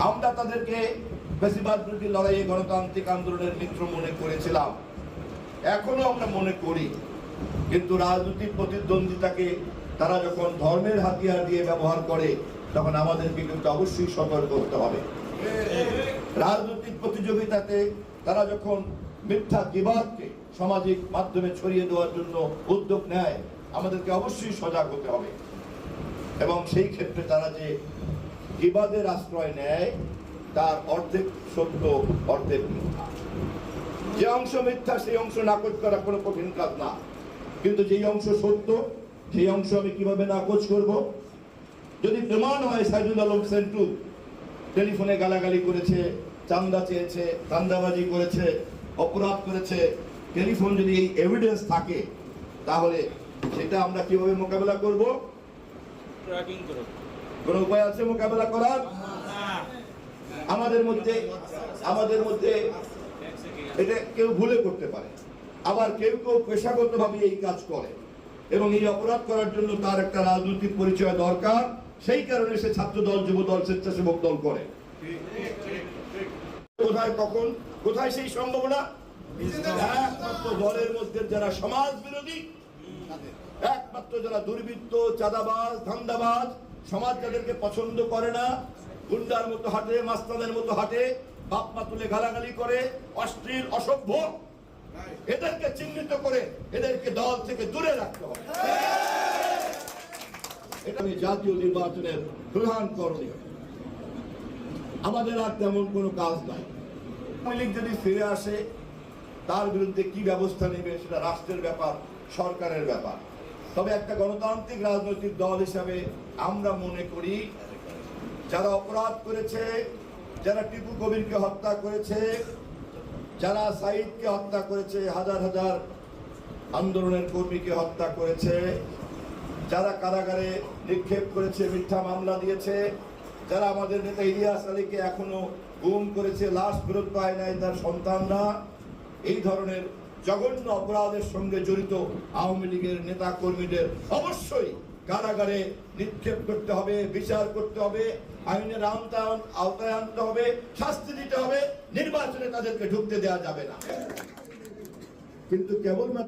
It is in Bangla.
আমরা তাদেরকে বেশিরভাগ বিরোধী লড়াইয়ে গণতান্ত্রিক আন্দোলনের মিত্র মনে করেছিলাম, এখনো আমরা মনে করি। কিন্তু রাজনৈতিক প্রতিদ্বন্দ্বিতাকে তারা যখন ধর্মের হাতিয়ার দিয়ে ব্যবহার করে, তখন আমাদেরকে কিন্তু অবশ্যই সতর্ক হতে হবে। রাজনৈতিক প্রতিযোগিতাতে তারা যখন মিথ্যা গীবাতকে সামাজিক মাধ্যমে ছড়িয়ে দেওয়ার জন্য উদ্যোগ নেয়, আমাদেরকে অবশ্যই সজাগ হতে হবে। এবং সেই ক্ষেত্রে তারা যে গীবাদের আশ্রয় নেয়, তার অর্ধেক সত্য অর্ধেক মিথ্যা। যে অংশ মিথ্যা সেই অংশ নাকচ করা কোনো কঠিন কাজ না, কিন্তু যেই অংশ সত্য সেই অংশ আমি কিভাবে নাকচ করব? যদি প্রমাণ হয় সাইদুল আলম সেন্টু টেলিফোনে গালাগালি করেছে, চান্দা চেয়েছে, চান্দাবাজি করেছে, অপরাধ করেছে, টেলিফোন যদি এই এভিডেন্স থাকে, তাহলে সেটা আমরা কিভাবে মোকাবেলা করব? কোন উপায় আছে মোকাবেলা করার? আমাদের মধ্যে এটা কেউ ভুলে করতে পারে, আবার কেউ কেউ পেশাগতভাবে এই কাজ করে, এবং এই অপরাধ করার জন্য তার একটা রাজনৈতিক পরিচয় দরকার। সেই কারণে সে ছাত্র দল, যুব দল, স্বেচ্ছাসেবক দল করে। কোথায়, কখন, কোথায় সেই সম্ভাবনা? একমাত্র দলের মধ্যে যারা সমাজ বিরোধী, একমাত্র যারা দুর্বৃত্ত, চাঁদাবাজ, ধান্দাবাজ, সমাজ যাদেরকে পছন্দ করে না, গুন্ডার মতো হাঁটে, মাস্তানের মতো হাঁটে, বাপ মা তুলে গালাগালি করে, অশ্লীল, অসভ্য, এদেরকে চিহ্নিত করে এদেরকে দল থেকে দূরে রাখতে হবে। এটা জাতীয় নির্বাচনের প্রধান করণীয়। আমাদের আর তেমন কোনো কাজ নাই। আওয়ামী লীগ যদি ফিরে আসে, তার বিরুদ্ধে কি ব্যবস্থা নেবে সেটা রাষ্ট্রের ব্যাপার, সরকারের ব্যাপার। তবে একটা গণতান্ত্রিক রাজনৈতিক দল হিসাবে আমরা মনে করি, যারা অপরাধ করেছে, যারা টিপু কবিরকে হত্যা করেছে, যারা সাইদকে হত্যা করেছে, হাজার হাজার আন্দোলনের কর্মীকে হত্যা করেছে, যারা কারাগারে নিক্ষেপ করেছে, মিথ্যা মামলা দিয়েছে, যারা আমাদের নেতা ইলিয়াস আলীকে এখনো গুম করেছে, লাশ ফেরত পায় নাই তার সন্তানরা, এই ধরনের জঘন্য অপরাধের সঙ্গে জড়িত আওয়ামী লীগের নেতা কর্মীদের অবশ্যই কারাগারে নিক্ষেপ করতে হবে, বিচার করতে হবে, আইনের আওতায় আনতে হবে, শাস্তি দিতে হবে। নির্বাচনে তাদেরকে ঢুকতে দেওয়া যাবে না। কিন্তু কেবলমাত্র